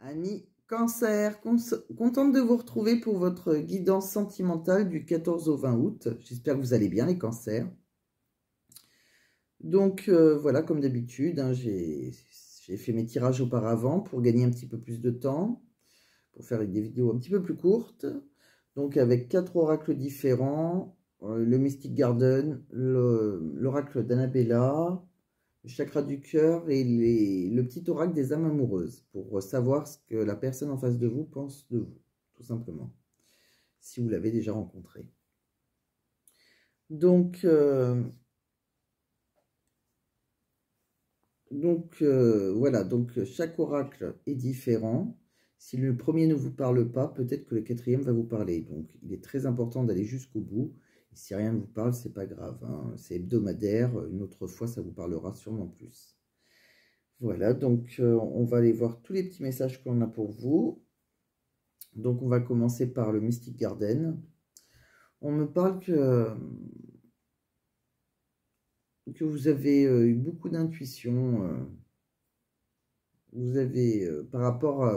Amis Cancer, contente de vous retrouver pour votre guidance sentimentale du 14 au 20 août. J'espère que vous allez bien les cancers. Donc voilà, comme d'habitude, hein, j'ai fait mes tirages auparavant pour gagner un petit peu plus de temps, pour faire des vidéos un petit peu plus courtes. Donc avec 4 oracles différents, le Mystic Garden, l'oracle d'Annabella, le chakra du cœur et le petit oracle des âmes amoureuses pour savoir ce que la personne en face de vous pense de vous, tout simplement, si vous l'avez déjà rencontré. Donc voilà, donc chaque oracle est différent. Si le premier ne vous parle pas, peut-être que le quatrième va vous parler. Donc il est très important d'aller jusqu'au bout. Et si rien ne vous parle, c'est pas grave, hein. C'est hebdomadaire, une autre fois ça vous parlera sûrement plus. Voilà, donc on va aller voir tous les petits messages qu'on a pour vous. Donc on va commencer par le Mystic Garden. On me parle que vous avez eu beaucoup d'intuition. Vous avez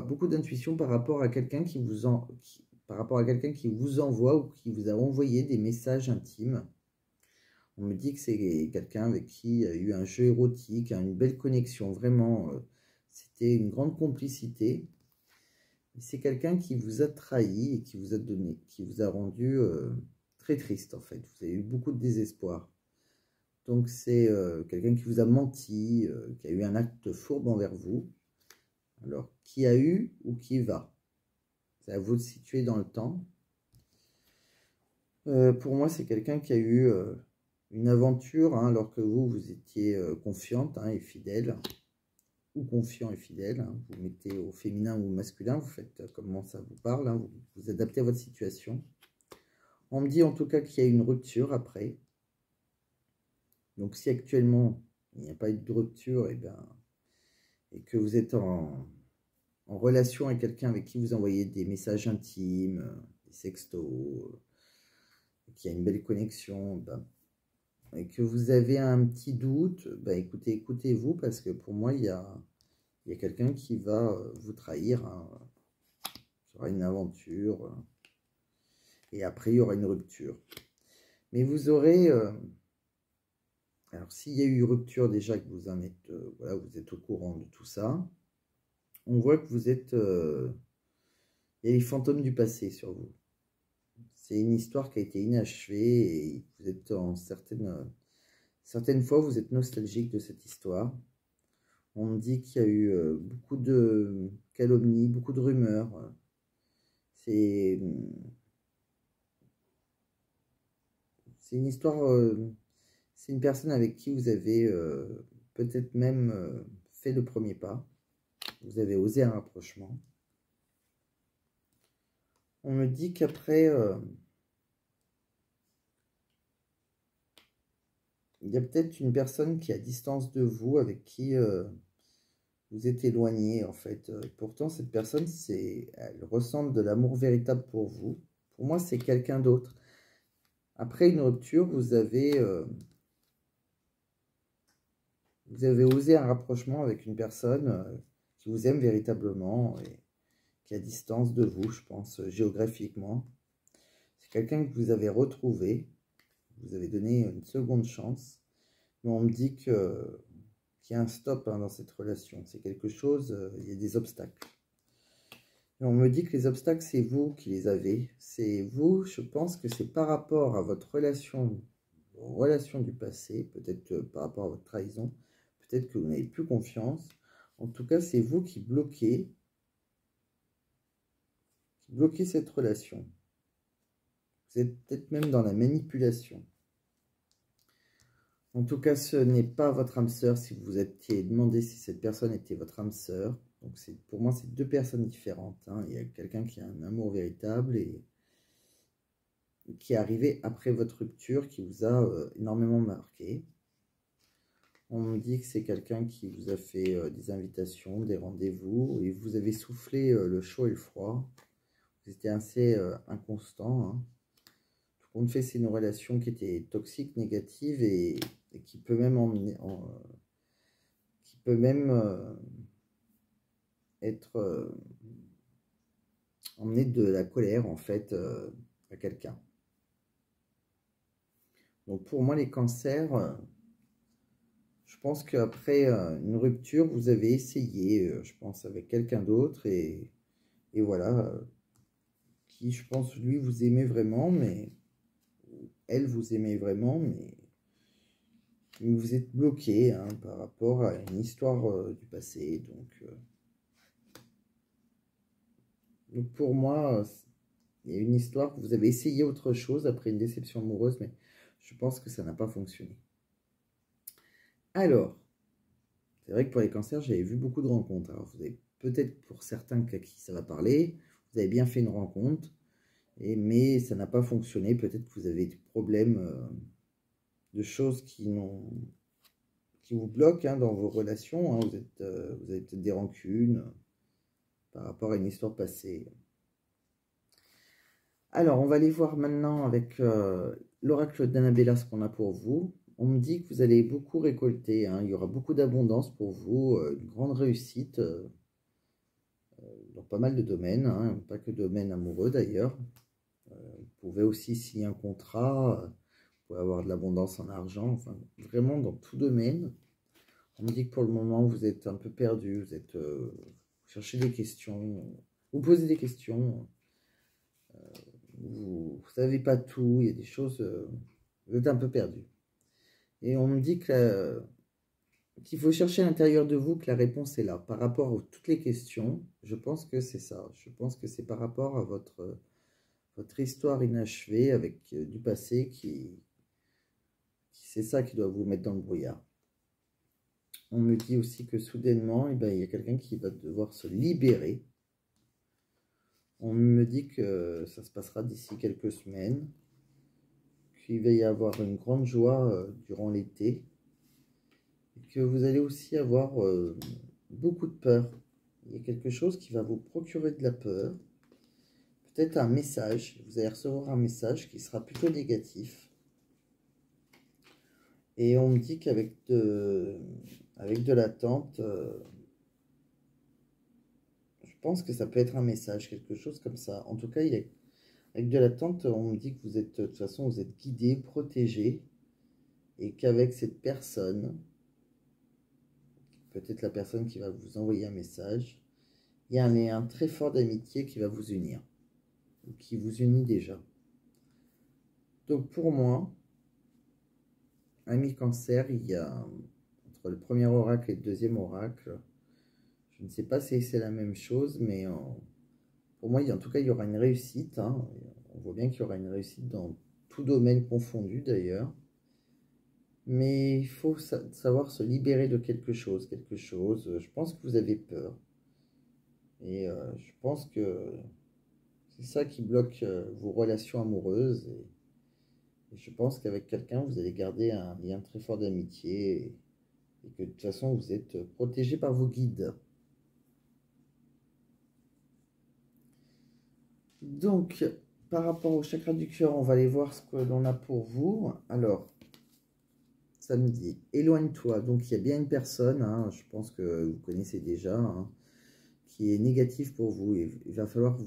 beaucoup d'intuition par rapport à quelqu'un qui vous envoie ou qui vous a envoyé des messages intimes. On me dit que c'est quelqu'un avec qui il y a eu un jeu érotique, une belle connexion, vraiment. C'était une grande complicité. C'est quelqu'un qui vous a trahi et qui vous a rendu très triste en fait. Vous avez eu beaucoup de désespoir. Donc c'est quelqu'un qui vous a menti, qui a eu un acte fourbe envers vous. Alors, qui a eu ou qui va? C'est à vous de situer dans le temps. Pour moi, c'est quelqu'un qui a eu une aventure, hein, alors que vous étiez confiante, hein, et fidèle, ou confiant et fidèle, hein. Vous mettez au féminin ou au masculin, vous faites comment ça vous parle, hein, vous adaptez à votre situation. On me dit en tout cas qu'il y a une rupture après. Donc si actuellement il n'y a pas eu de rupture, et que vous êtes en relation avec quelqu'un avec qui vous envoyez des messages intimes, des sextos, qu'il y a une belle connexion, et que vous avez un petit doute, écoutez-vous, parce que pour moi, il y a quelqu'un qui va vous trahir, hein. Il y aura une aventure, et après, il y aura une rupture. Mais vous aurez... alors, s'il y a eu rupture, déjà que vous en êtes... voilà, vous êtes au courant de tout ça. On voit que vous êtes... il y a les fantômes du passé sur vous. C'est une histoire qui a été inachevée et vous êtes en certaines fois, vous êtes nostalgique de cette histoire. On me dit qu'il y a eu beaucoup de calomnies, beaucoup de rumeurs. C'est une histoire, c'est une personne avec qui vous avez peut-être même fait le premier pas. Vous avez osé un rapprochement. On me dit qu'après... il y a peut-être une personne qui est à distance de vous, avec qui vous êtes éloigné, en fait. Pourtant, cette personne, elle ressemble de l'amour véritable pour vous. Pour moi, c'est quelqu'un d'autre. Après une rupture, vous avez osé un rapprochement avec une personne qui vous aime véritablement et qui est à distance de vous, je pense, géographiquement. C'est quelqu'un que vous avez retrouvé. Vous avez donné une seconde chance. Mais on me dit qu'il y a un stop, hein, dans cette relation. C'est quelque chose, il y a des obstacles. Et on me dit que les obstacles, c'est vous qui les avez. C'est vous, je pense que c'est par rapport à votre relation, vos relations du passé, peut-être par rapport à votre trahison, peut-être que vous n'avez plus confiance. En tout cas, c'est vous qui bloquez cette relation. Vous êtes peut-être même dans la manipulation. En tout cas, ce n'est pas votre âme sœur. Si vous vous étiez demandé si cette personne était votre âme sœur, donc pour moi, c'est deux personnes différentes, hein. Il y a quelqu'un qui a un amour véritable et qui est arrivé après votre rupture, qui vous a énormément marqué. On me dit que c'est quelqu'un qui vous a fait des invitations, des rendez-vous, et vous avez soufflé le chaud et le froid. Vous étiez assez inconstant, hein. Tout compte fait, c'est une relation qui était toxique, négative, et qui peut même être emmener de la colère en fait à quelqu'un. Donc pour moi les cancers, je pense qu'après une rupture, vous avez essayé, je pense, avec quelqu'un d'autre et voilà, qui je pense lui vous aimait vraiment, mais elle vous aimait vraiment, mais vous êtes bloqué hein, par rapport à une histoire du passé. Donc pour moi, il y a une histoire que vous avez essayé autre chose après une déception amoureuse, mais je pense que ça n'a pas fonctionné. Alors, c'est vrai que pour les cancers, j'avais vu beaucoup de rencontres. Alors, vous avez peut-être pour certains à qui ça va parler, vous avez bien fait une rencontre, mais ça n'a pas fonctionné. Peut-être que vous avez des problèmes de choses qui vous bloquent hein, dans vos relations. Hein. Vous avez peut-être des rancunes par rapport à une histoire passée. Alors, on va aller voir maintenant avec l'oracle d'Annabella ce qu'on a pour vous. On me dit que vous allez beaucoup récolter, hein. Il y aura beaucoup d'abondance pour vous, une grande réussite dans pas mal de domaines, hein, pas que domaine amoureux d'ailleurs. Vous pouvez aussi signer un contrat, vous pouvez avoir de l'abondance en argent, enfin vraiment dans tout domaine. On me dit que pour le moment vous êtes un peu perdu, vous cherchez des questions, vous posez des questions, vous ne savez pas tout, il y a des choses, vous êtes un peu perdu. Et on me dit qu'il faut chercher à l'intérieur de vous, que la réponse est là. Par rapport à toutes les questions, je pense que c'est ça. Je pense que c'est par rapport à votre histoire inachevée avec du passé c'est ça qui doit vous mettre dans le brouillard. On me dit aussi que soudainement, eh ben, il y a quelqu'un qui va devoir se libérer. On me dit que ça se passera d'ici quelques semaines, qu'il va y avoir une grande joie durant l'été, et que vous allez aussi avoir beaucoup de peur. Il y a quelque chose qui va vous procurer de la peur. Peut-être un message, vous allez recevoir un message qui sera plutôt négatif. Et on me dit qu'avec de l'attente, je pense que ça peut être un message, quelque chose comme ça. En tout cas, avec de l'attente, on me dit que vous êtes, de toute façon, vous êtes guidé, protégé, et qu'avec cette personne, peut-être la personne qui va vous envoyer un message, il y a un lien très fort d'amitié qui va vous unir, ou qui vous unit déjà. Donc pour moi, ami cancer, il y a entre le premier oracle et le deuxième oracle, je ne sais pas si c'est la même chose, mais pour moi, en tout cas, il y aura une réussite. Hein. On voit bien qu'il y aura une réussite dans tout domaine confondu d'ailleurs. Mais il faut savoir se libérer de quelque chose. Je pense que vous avez peur. Et je pense que c'est ça qui bloque vos relations amoureuses. Et je pense qu'avec quelqu'un, vous allez garder un lien très fort d'amitié. Et que de toute façon, vous êtes protégé par vos guides. Donc, par rapport au chakra du cœur, on va aller voir ce que l'on a pour vous. Alors, ça me dit, éloigne-toi. Donc, il y a bien une personne, hein, je pense que vous connaissez déjà, hein, qui est négative pour vous. Il va falloir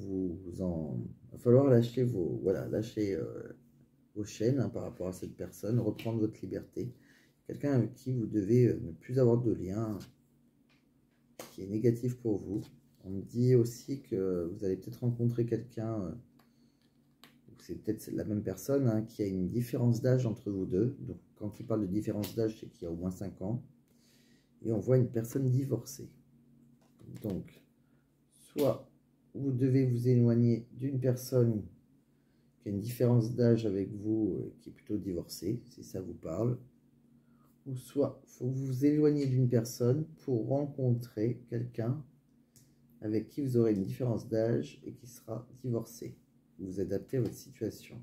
lâcher lâcher vos chaînes hein, par rapport à cette personne, reprendre votre liberté. Quelqu'un avec qui vous devez ne plus avoir de lien, qui est négatif pour vous. On me dit aussi que vous allez peut-être rencontrer quelqu'un, c'est peut-être la même personne, hein, qui a une différence d'âge entre vous deux. Donc quand il parle de différence d'âge, c'est qu'il y a au moins 5 ans. Et on voit une personne divorcée. Donc, soit vous devez vous éloigner d'une personne qui a une différence d'âge avec vous, qui est plutôt divorcée, si ça vous parle. Ou soit, il faut vous éloigner d'une personne pour rencontrer quelqu'un avec qui vous aurez une différence d'âge et qui sera divorcé. Vous adaptez à votre situation.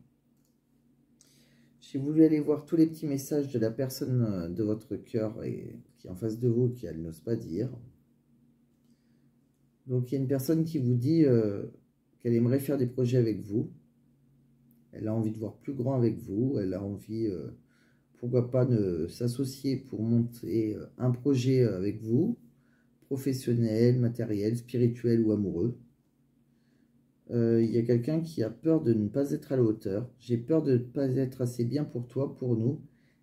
J'ai voulu aller voir tous les petits messages de la personne de votre cœur qui est en face de vous, qui elle n'ose pas dire. Donc il y a une personne qui vous dit qu'elle aimerait faire des projets avec vous. Elle a envie de voir plus grand avec vous. Elle a envie, pourquoi pas, de s'associer pour monter un projet avec vous. professionnel, matériel, spirituel ou amoureux. Il y a quelqu'un qui a peur de ne pas être à la hauteur. J'ai peur de ne pas être assez bien pour toi, pour nous.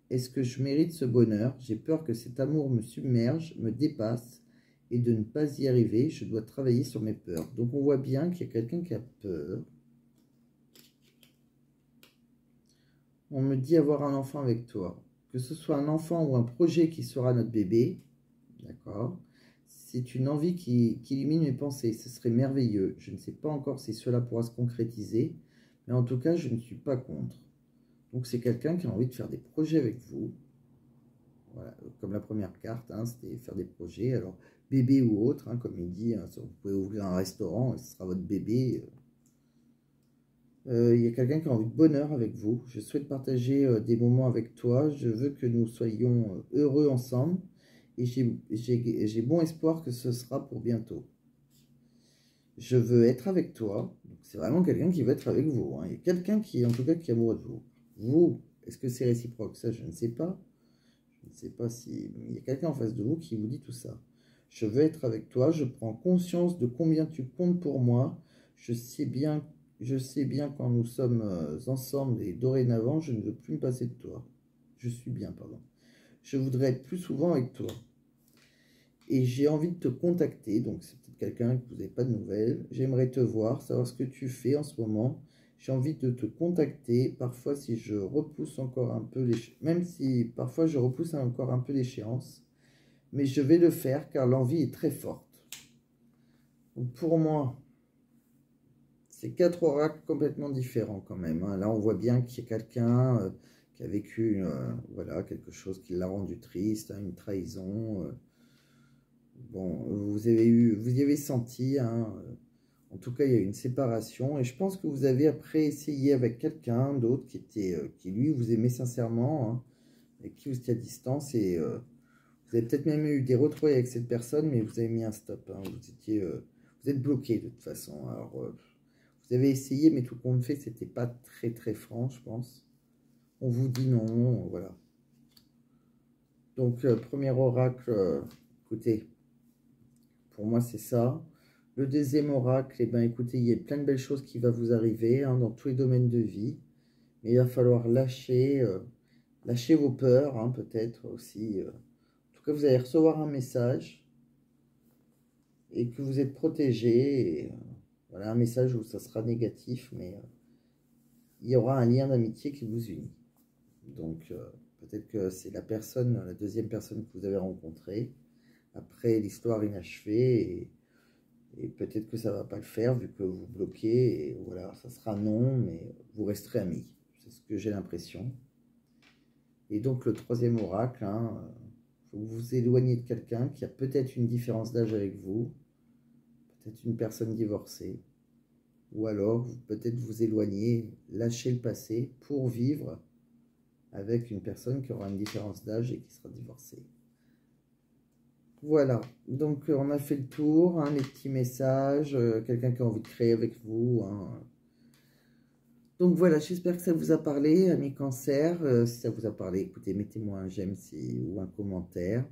Est-ce que je mérite ce bonheur? J'ai peur que cet amour me submerge, me dépasse et de ne pas y arriver. Je dois travailler sur mes peurs. Donc on voit bien qu'il y a quelqu'un qui a peur. On me dit avoir un enfant avec toi. Que ce soit un enfant ou un projet qui sera notre bébé, d'accord? C'est une envie qui illumine mes pensées. Ce serait merveilleux. Je ne sais pas encore si cela pourra se concrétiser, mais en tout cas, je ne suis pas contre. Donc c'est quelqu'un qui a envie de faire des projets avec vous. Voilà, comme la première carte, hein, c'était faire des projets. Alors, bébé ou autre, hein, comme il dit, hein, vous pouvez ouvrir un restaurant et ce sera votre bébé. Il y a quelqu'un qui a envie de bonheur avec vous. Je souhaite partager des moments avec toi. Je veux que nous soyons heureux ensemble. Et j'ai bon espoir que ce sera pour bientôt. Je veux être avec toi. C'est vraiment quelqu'un qui veut être avec vous. Hein. Il y a quelqu'un qui, en tout cas, qui est amoureux de vous. Vous, est-ce que c'est réciproque? Ça, je ne sais pas. Je ne sais pas si... Il y a quelqu'un en face de vous qui vous dit tout ça. Je veux être avec toi. Je prends conscience de combien tu comptes pour moi. Je sais bien quand nous sommes ensemble et dorénavant, je ne veux plus me passer de toi. Je suis bien, pardon. Je voudrais être plus souvent avec toi. Et j'ai envie de te contacter, donc c'est peut-être quelqu'un que vous n'avez pas de nouvelles. J'aimerais te voir, savoir ce que tu fais en ce moment. J'ai envie de te contacter. Parfois, si je repousse encore un peu même si parfois je repousse encore un peu l'échéance, mais je vais le faire car l'envie est très forte. Donc pour moi, c'est 4 oracles complètement différents quand même. Hein. Là, on voit bien qu'il y a quelqu'un qui a vécu voilà, quelque chose qui l'a rendu triste, hein, une trahison. Bon, vous y avez senti, hein, en tout cas, il y a eu une séparation. Et je pense que vous avez après essayé avec quelqu'un d'autre qui lui, vous aimait sincèrement, hein, avec qui vous étiez à distance. Et vous avez peut-être même eu des retrouvailles avec cette personne, mais vous avez mis un stop. Hein, vous êtes bloqué de toute façon. Alors, vous avez essayé, mais tout compte fait, c'était pas très très franc, je pense. On vous dit non, voilà. Donc, premier oracle, écoutez, pour moi, c'est ça. Le deuxième oracle, eh ben, écoutez, il y a plein de belles choses qui vont vous arriver hein, dans tous les domaines de vie. Mais il va falloir lâcher vos peurs, hein, peut-être aussi. En tout cas, vous allez recevoir un message et que vous êtes protégé. Et, voilà, un message où ça sera négatif, mais il y aura un lien d'amitié qui vous unit. Donc, peut-être que c'est la deuxième personne que vous avez rencontrée. Après l'histoire inachevée et peut-être que ça va pas le faire vu que vous bloquez et voilà, ça sera non, mais vous resterez amis. C'est ce que j'ai l'impression. Et donc le troisième oracle, hein, faut que vous vous éloignez de quelqu'un qui a peut-être une différence d'âge avec vous, peut-être une personne divorcée, ou alors peut-être vous éloigner, lâcher le passé pour vivre avec une personne qui aura une différence d'âge et qui sera divorcée. Voilà, donc on a fait le tour, hein, les petits messages, quelqu'un qui a envie de créer avec vous. Hein. Donc voilà, j'espère que ça vous a parlé, amis cancer. Si ça vous a parlé, écoutez, mettez-moi un j'aime ou un commentaire.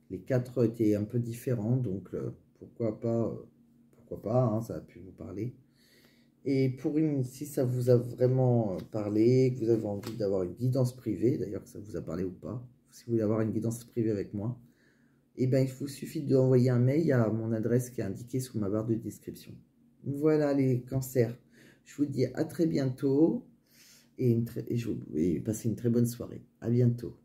Les 4 étaient un peu différents, donc pourquoi pas, hein, ça a pu vous parler. Et si ça vous a vraiment parlé, que vous avez envie d'avoir une guidance privée, d'ailleurs que ça vous a parlé ou pas, si vous voulez avoir une guidance privée avec moi, eh bien, il vous suffit d'envoyer un mail à mon adresse qui est indiquée sous ma barre de description. Voilà les cancers. Je vous dis à très bientôt et passez une très bonne soirée. À bientôt.